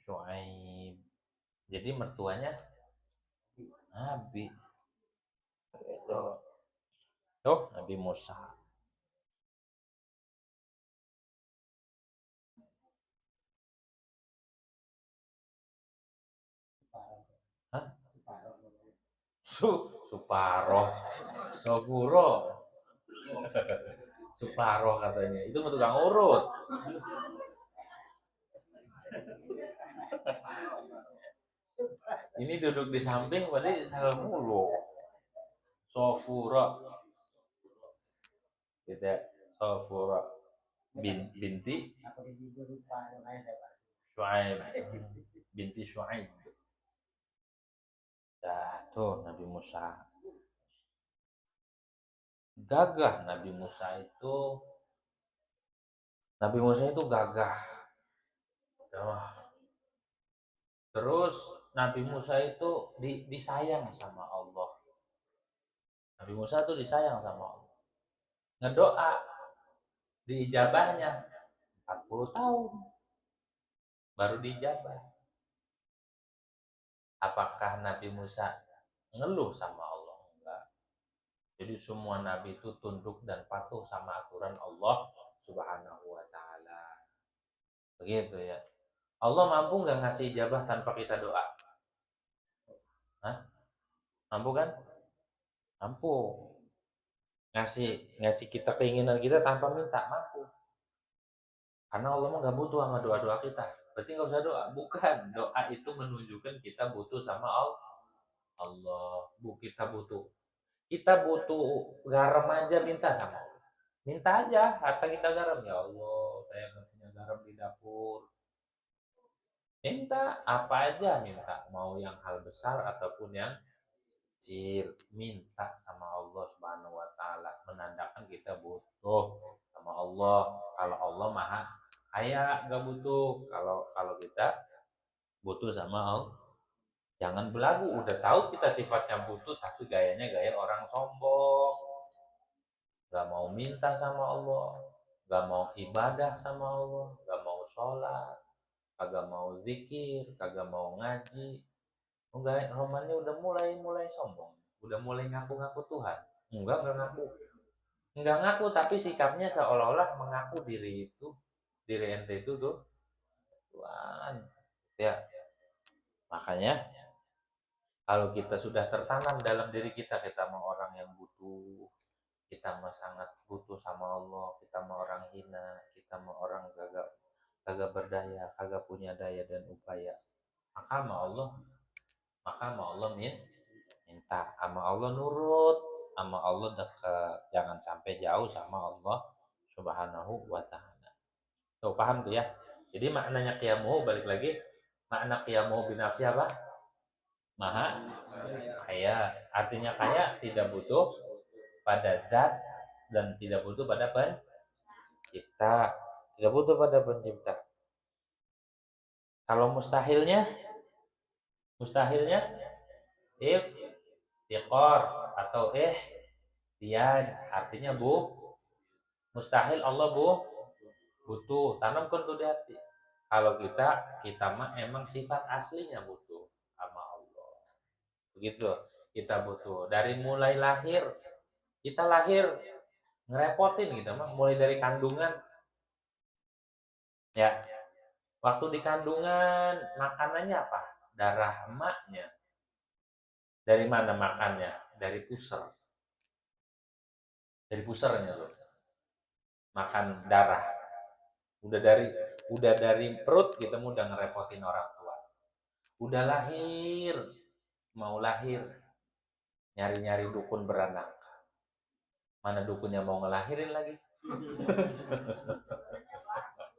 Syuaib. Jadi mertuanya Nabi. Itu. Tuh Nabi Musa. Hah? Suparoh. Sofuro. Suparoh katanya. Itu mau tukang urut. Ini duduk di samping berarti salah mulu. Sofura. Tidak Sofura binti Shu'aib. Binti Shu'aib. Dah tuh Nabi Musa. Gagah Nabi Musa itu gagah. Wah. Terus Nabi Musa itu disayang sama Allah. Nabi Musa tuh disayang sama Allah. Ngedoa diijabahnya 40 tahun baru dijabah. Apakah Nabi Musa ngeluh sama Allah? Enggak. Jadi semua nabi itu tunduk dan patuh sama aturan Allah Subhanahu wa taala. Begitu ya. Allah mampu nggak ngasih ijabah tanpa kita doa? Hah? Mampu kan? Mampu. Ngasih ngasih kita keinginan kita tanpa minta, mampu. Karena Allah mah nggak butuh sama doa-doa kita. Berarti nggak usah doa. Bukan. Doa itu menunjukkan kita butuh sama Allah. Kita butuh. Kita butuh garam aja minta sama Allah. Minta aja, harta kita garam. Ya Allah, saya nggak punya garam di dapur. Minta apa aja minta. Mau yang hal besar ataupun yang kecil. Minta sama Allah Subhanahu wa taala. Menandakan kita butuh sama Allah. Kalau Allah maha kaya, nggak butuh. Kalau kita butuh sama Allah. Jangan belagu, udah tahu kita sifatnya butuh, tapi gayanya gaya orang sombong. Gak mau minta sama Allah, gak mau ibadah sama Allah, gak mau sholat, kagak mau zikir, kagak mau ngaji. Enggak, romannya udah mulai sombong, udah mulai ngaku-ngaku Tuhan. Enggak ngaku. Enggak ngaku, tapi sikapnya seolah-olah mengaku diri ente itu tuh Tuhan. Ya, makanya kalau kita sudah tertanam dalam diri kita mau orang yang butuh, kita mah sangat butuh sama Allah, kita mah orang hina, kita mah orang kagak kagak berdaya, kagak punya daya dan upaya. Maka sama Allah minta, sama Allah nurut, sama Allah dekat. Jangan sampai jauh sama Allah Subhanahu wa taala. Tuh paham tuh ya. Jadi maknanya qiyamuhu balik lagi, makna qiyamuhu binafsi apa? Maha kaya. Artinya kaya tidak butuh pada zat dan tidak butuh pada pencipta. Tidak butuh pada pencipta. Kalau mustahilnya if tiqor atau tiaj, artinya mustahil Allah butuh. Tanamkan tuh di hati. Kalau kita mah emang sifat aslinya butuh sama Allah. Begitu. Kita butuh dari mulai lahir. Kita lahir ngerepotin kita mah mulai dari kandungan. Ya, waktu di kandungan makanannya apa? Darah emaknya. Dari mana makannya? Dari puser. Dari pusernya loh. Makan darah. Udah dari perut kita udah ngerepotin orang tua. Udah lahir, mau lahir nyari-nyari dukun beranak. Mana dukunnya mau ngelahirin lagi?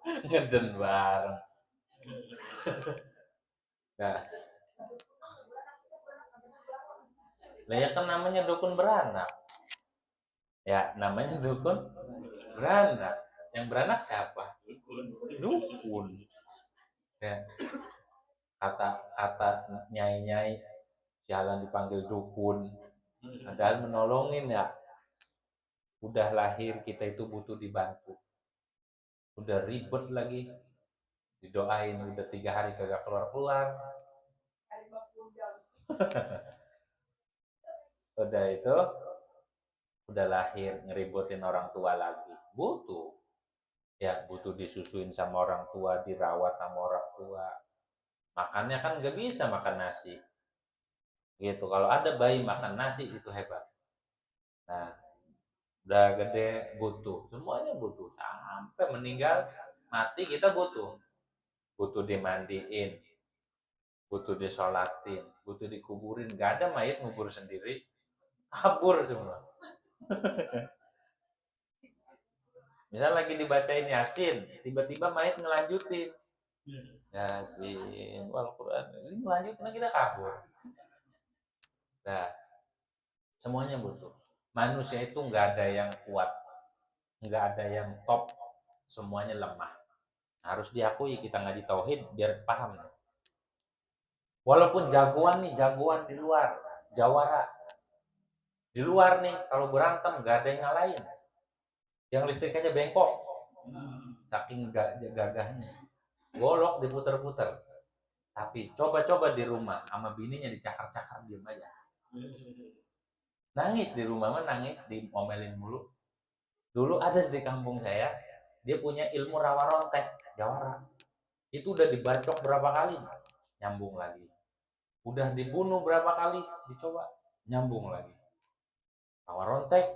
Ngeden bareng. Nah, ya kan namanya dukun beranak. Ya, namanya dukun beranak. Yang beranak siapa? Dukun. Ya. Kata nyai-nyai jalan dipanggil dukun. Padahal menolongin ya. Udah lahir kita itu butuh dibantu. Udah ribet lagi. Didoain udah 3 hari kagak keluar-keluar. Udah itu udah lahir ngeributin orang tua lagi. Butuh. Ya, butuh disusuin sama orang tua, dirawat sama orang tua. Makannya kan nggak bisa makan nasi. Gitu. Kalau ada bayi makan nasi itu hebat. Nah, udah gede butuh. Semuanya butuh. Sampai meninggal, mati kita butuh. Butuh dimandiin, butuh disolatin, butuh dikuburin. Gak ada mayat ngubur sendiri, kabur semua. Misal lagi dibacain Yasin, tiba-tiba mayat ngelanjutin. Yasin, Al-Quran, ini ngelanjutin kita kabur. Nah, semuanya butuh. Manusia itu nggak ada yang kuat, nggak ada yang top, semuanya lemah. Harus diakui kita ngaji tauhid biar paham. Walaupun jagoan di luar, jawara. Di luar nih, kalau berantem nggak ada yang ngalahin. Yang listrik aja bengkok. Saking gagahnya. Golok diputer-puter. Tapi coba-coba di rumah sama bininya dicakar-cakar diam aja. Nangis di rumah mah nangis, diomelin mulu. Dulu ada di kampung saya, dia punya ilmu rawa rontek, jawara. Itu udah dibacok berapa kali, nyambung lagi. Udah dibunuh berapa kali, dicoba, nyambung lagi. Rawa rontek.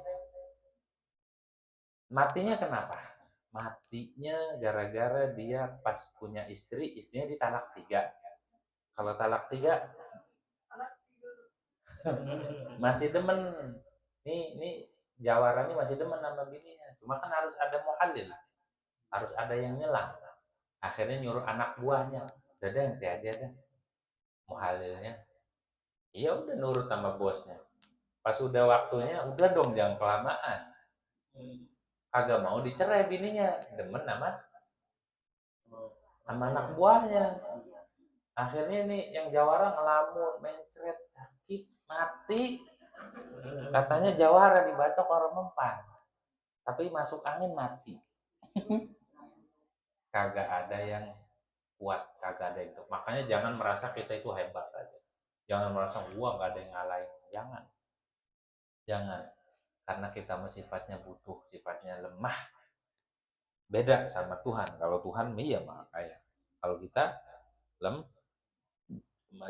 Matinya kenapa? Matinya gara-gara dia pas punya istri, istrinya ditalak 3. Kalau talak 3 masih demen. Nih jawara ini masih demen sama bininya. Cuma kan harus ada muhalil. Harus ada yang nyelang. Akhirnya nyuruh anak buahnya, "Dadah yang aja dah muhalilnya." Iya udah nurut sama bosnya. Pas udah waktunya, udah dong jangan kelamaan. Kagak mau dicerai bininya, demen sama anak buahnya. Akhirnya nih yang jawara ngelamun, mencret, sakit, mati. Katanya jawara dibacok orang mempan. Tapi masuk angin mati. Kagak ada yang kuat, kagak ada itu. Makanya jangan merasa kita itu hebat aja. Jangan merasa gua nggak ada yang ngalahin. Jangan. Karena kita sifatnya butuh, sifatnya lemah. Beda sama Tuhan. Kalau Tuhan iya mah kaya. Kalau kita lemah.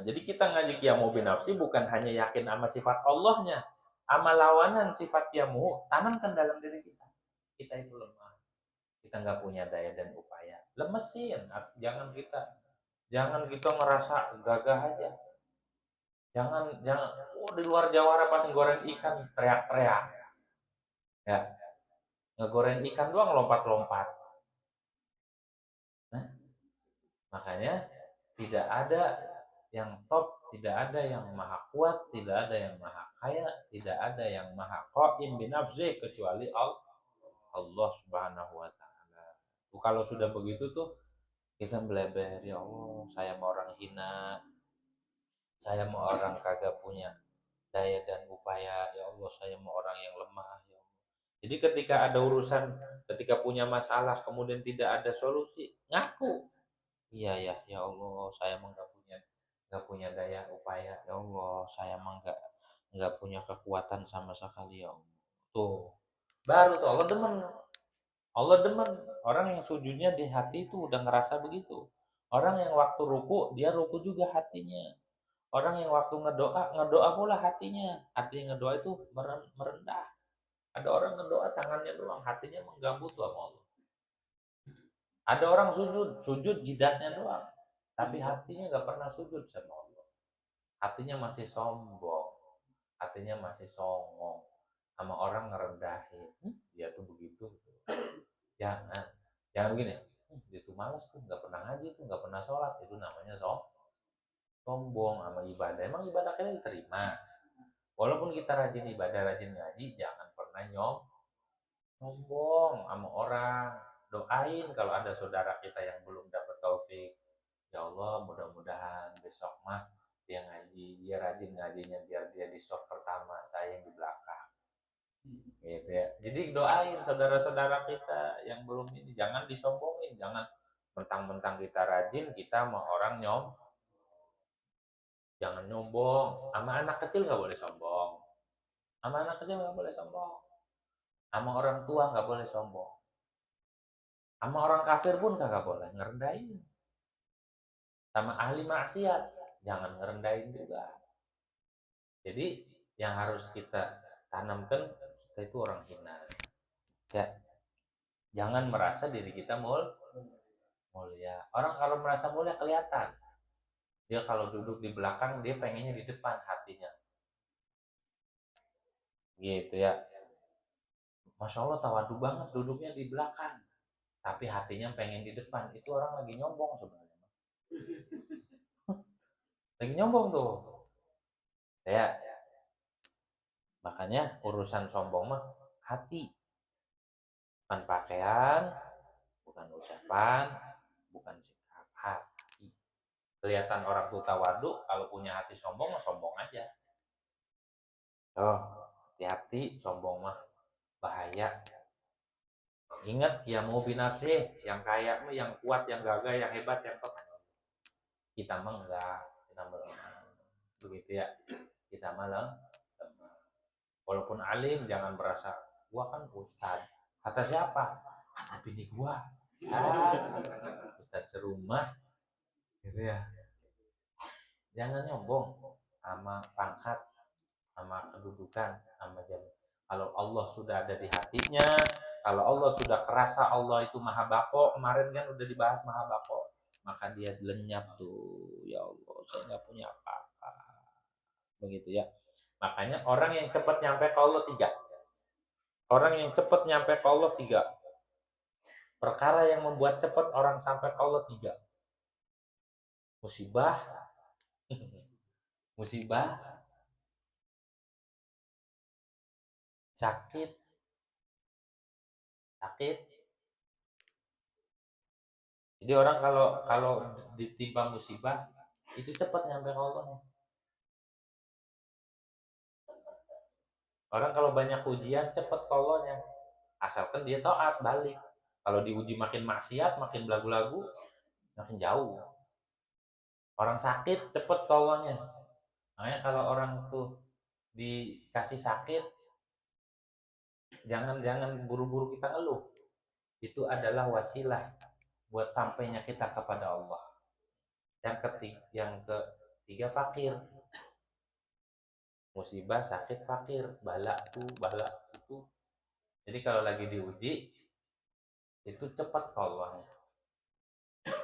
Jadi kita ngaji Qiyamu bin Nafsi bukan hanya yakin sama sifat Allahnya, sama lawanan sifat Qiyamu, tanamkan dalam diri kita. Kita itu lemah. Kita nggak punya daya dan upaya. Lemesin. Jangan kita ngerasa gagah aja. Jangan di luar jawara pas goreng ikan teriak-teriak. Ya. Ngegoreng ikan doang lompat-lompat. Nah, makanya tidak ada yang top, tidak ada yang maha kuat, tidak ada yang maha kaya, tidak ada yang maha qaim binafsi kecuali Allah Subhanahu wa taala. Kalau sudah begitu tuh kita beleber, ya Allah, saya mau orang hina, saya mau orang kagak punya daya dan upaya, ya Allah, saya mau orang yang lemah, ya Allah. Jadi ketika ada urusan, ketika punya masalah kemudian tidak ada solusi, ngaku. Iya ya, ya Allah, saya emang nggak punya daya upaya, ya Allah, saya emang nggak punya kekuatan sama sekali, ya Allah. Tuh, baru tuh Allah demen. Allah demen orang yang sujudnya di hati itu udah ngerasa begitu. Orang yang waktu ruku, dia ruku juga hatinya. Orang yang waktu ngedoa, ngedoa pula hatinya. Artinya ngedoa itu merendah. Ada orang ngedoa tangannya doang, hatinya menggambut tuh sama Allah. Ada orang sujud, sujud jidatnya doang, tapi hatinya nggak pernah sujud sama Allah. Hatinya masih sombong, hatinya masih songong, sama orang ngerendahin. Dia tuh begitu. Jangan, jangan begini. Dia tuh malas tuh, nggak pernah ngaji tuh, nggak pernah sholat. Itu namanya sombong sama ibadah. Emang ibadah kita diterima. Walaupun kita rajin ibadah, rajin ngaji, jangan pernah sombong sama orang. Doain kalau ada saudara kita yang belum dapat taufik. Ya Allah, mudah-mudahan besok mah dia ngaji, dia rajin ngajinya biar dia di soft pertama, saya yang di belakang. Gitu ya. Jadi doain saudara-saudara kita yang belum ini, jangan disombongin, jangan mentang-mentang kita rajin, kita mau orang jangan nyombong. Sama anak kecil nggak boleh sombong. Sama anak kecil nggak boleh sombong. Sama orang tua nggak boleh sombong. Sama orang kafir pun kagak boleh ngerendahin. Sama ahli maksiat jangan ngerendahin juga. Jadi yang harus kita tanamkan, kita itu orang hina. Ya, jangan merasa diri kita mulia. Orang kalau merasa mulia kelihatan. Dia kalau duduk di belakang, dia pengennya di depan hatinya. Gitu ya. Masya Allah tawadu banget duduknya di belakang. Tapi hatinya pengen di depan. Itu orang lagi nyombong sebenarnya. Lagi nyombong tuh. Ya, makanya urusan sombong mah hati. Bukan pakaian, bukan ucapan, bukan sikap, hati. Kelihatan orang tuh tawadu, kalau punya hati sombong, sombong aja. Oh, hati-hati sombong mah bahaya. Ingat ya mau binafsih, yang kaya mah, yang kuat, yang gagah, yang hebat, yang top. Kita mah enggak, kita mah begitu ya. Kita mah walaupun alim jangan merasa gua kan ustad. Kata siapa? Kata bini gua. Ustad serumah gitu ya. Jangan nyombong sama pangkat, sama kedudukan, sama jabatan. Kalau Allah sudah ada di hatinya, kalau Allah sudah kerasa Allah itu maha bako, kemarin kan udah dibahas maha bako, maka dia lenyap tuh. Ya Allah, saya nggak punya apa-apa. Begitu ya. Makanya orang yang cepat nyampe ke Allah tiga. Orang yang cepat nyampe ke Allah tiga. Perkara yang membuat cepat orang sampai ke Allah tiga. Musibah, musibah, sakit, sakit. Jadi orang kalau ditimpa musibah itu cepat nyampe ke Allah. Orang kalau banyak ujian cepat ke Allahnya. Asalkan dia taat balik. Kalau diuji makin maksiat, makin belagu-lagu, makin jauh. Orang sakit cepat ke Allahnya. Makanya kalau orang tuh dikasih sakit, jangan buru-buru kita ngeluh. Itu adalah wasilah buat sampainya kita kepada Allah. Yang ketiga fakir. Musibah, sakit, fakir, bala itu. Jadi kalau lagi diuji itu cepat ke Allahnya.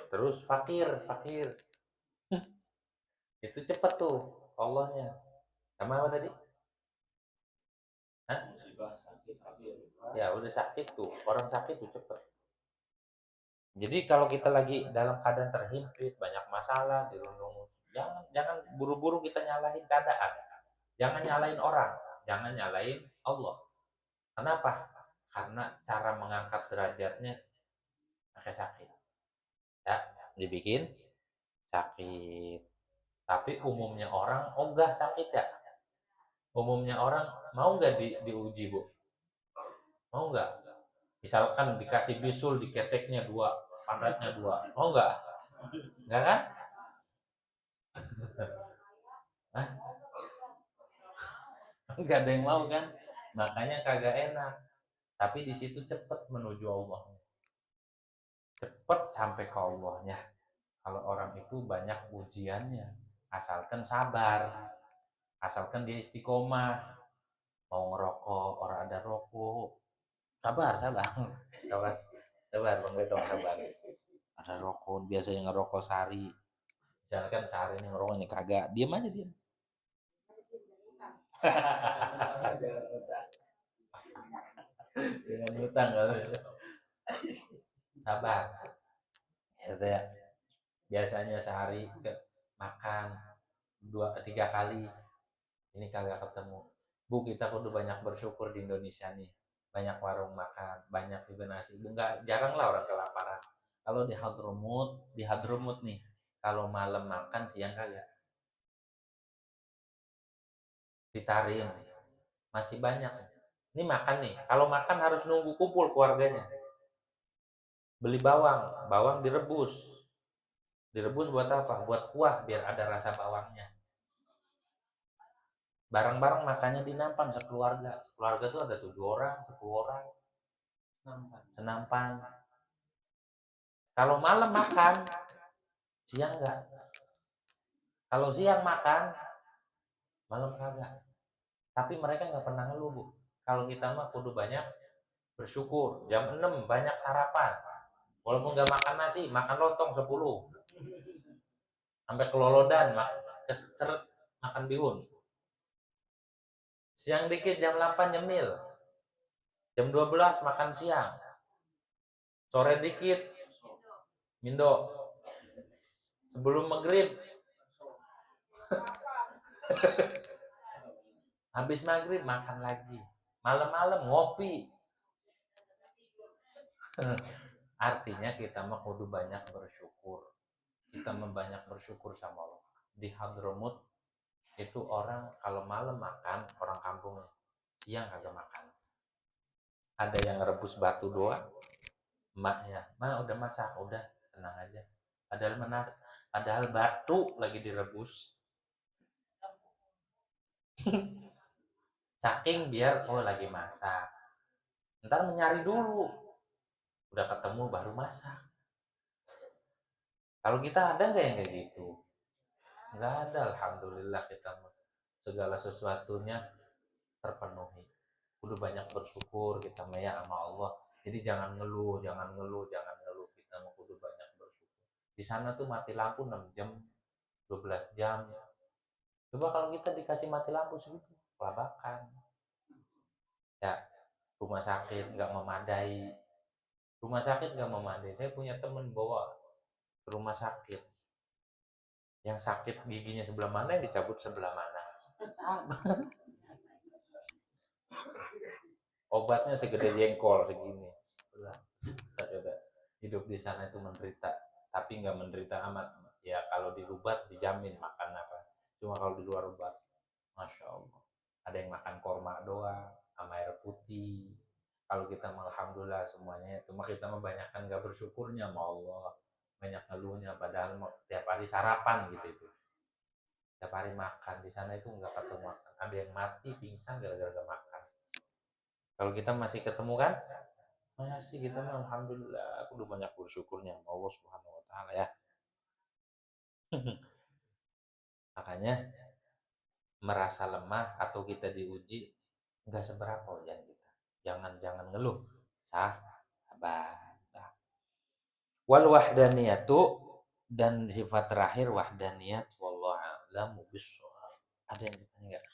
Terus fakir itu cepat tuh Allahnya. Sama apa tadi? Hah? Ya udah sakit tuh, orang sakit tuh cepet. Jadi kalau kita lagi dalam keadaan terhimpit, banyak masalah, dirundung Jangan buru-buru kita nyalahin keadaan. Jangan nyalahin orang, jangan nyalahin Allah. Kenapa? Karena cara mengangkat derajatnya pakai sakit. Ya, dibikin sakit. Tapi umumnya orang ogah sakit ya. Umumnya orang mau nggak diuji, Bu? Mau nggak? Misalkan dikasih bisul, diketeknya 2, pantatnya 2. Mau nggak? Nggak kan? Hah? Nggak ada yang mau kan? Makanya kagak enak. Tapi di situ cepet menuju Allah. Cepet sampai ke Allahnya. Kalau orang itu banyak ujiannya. Asalkan sabar. Asalkan dia istiqomah. Mau ngerokok, orang ada rokok. Sabar. Sabar. Sabar, Bang Beto, sabar. Ada rokok, biasanya ngerokok sehari. Misalkan sehari ini ngerokok ini kagak. Diam aja dia. Jangan hutang kalau sabar. Gitu ya. Biasanya sehari makan 2-3 kali. Ini kagak ketemu. Bu, kita kudu banyak bersyukur di Indonesia nih. Banyak warung makan, banyak juga nasi. Enggak, jarang lah orang kelaparan. Kalau di Hadrumut nih, kalau malam makan siang kagak. Di Tarim masih banyak. Ini makan nih. Kalau makan harus nunggu kumpul keluarganya. Beli bawang, bawang direbus. Direbus buat apa? Buat kuah biar ada rasa bawangnya. Bareng-bareng makannya di nampan sekeluarga. Sekeluarga tuh ada 7 orang, 10 orang. Senampan. Kalau malam makan, siang enggak. Kalau siang makan, malam kagak. Tapi mereka nggak pernah ngeluh, Bu. Kalau kita mah kudu banyak bersyukur. Jam 6 banyak sarapan. Walaupun nggak makan nasi, makan lontong 10. Sampai kelolodan, keseret makan bihun. Siang dikit jam 8 nyemil. Jam 12 makan siang. Sore dikit mindo. Sebelum maghrib. Habis maghrib makan lagi. Malam-malam ngopi. Artinya kita mah kudu banyak bersyukur. Kita banyak bersyukur sama Allah. Di Hadromut itu orang kalau malam makan, orang kampungnya, siang kagak makan. Ada yang rebus batu doang, emaknya, udah masak, udah tenang aja. Padahal batu lagi direbus. Saking biar lagi masak. Ntar menyari dulu. Udah ketemu baru masak. Kalau kita ada nggak yang kayak gitu? Nggak ada, alhamdulillah kita segala sesuatunya terpenuhi. Udah banyak bersyukur kita ya sama Allah. Jadi jangan ngeluh. Kita mau kudu banyak bersyukur. Di sana tuh mati lampu 6 jam, 12 jam. Coba kalau kita dikasih mati lampu segitu, kelabakan. Ya, rumah sakit nggak memadai. Saya punya temen bawa ke rumah sakit. Yang sakit giginya sebelah mana, yang dicabut sebelah mana. Sama. Obatnya segede jengkol segini. Hidup di sana itu menderita, tapi nggak menderita amat. Ya kalau di Rubat dijamin makan apa. Cuma kalau di luar Rubat, masya Allah. Ada yang makan korma doang, sama air putih. Kalau kita alhamdulillah semuanya, cuma kita membanyakkan nggak bersyukurnya sama Allah, banyak ngeluhnya. Padahal tiap hari sarapan gitu. Tiap hari makan. Di sana itu nggak ketemu makan. Ada yang mati pingsan gara-gara makan. Kalau kita masih ketemu kan, masih kita mah alhamdulillah aku udah banyak bersyukurnya sama Allah Subhanahu wa taala ya. Makanya merasa lemah atau kita diuji enggak seberapa ujian kita. Jangan ngeluh. Sabar. Wal wahdaniyatu, dan sifat terakhir wahdaniyat wallahu a'lamu bissawab. Ada yang ditanya enggak?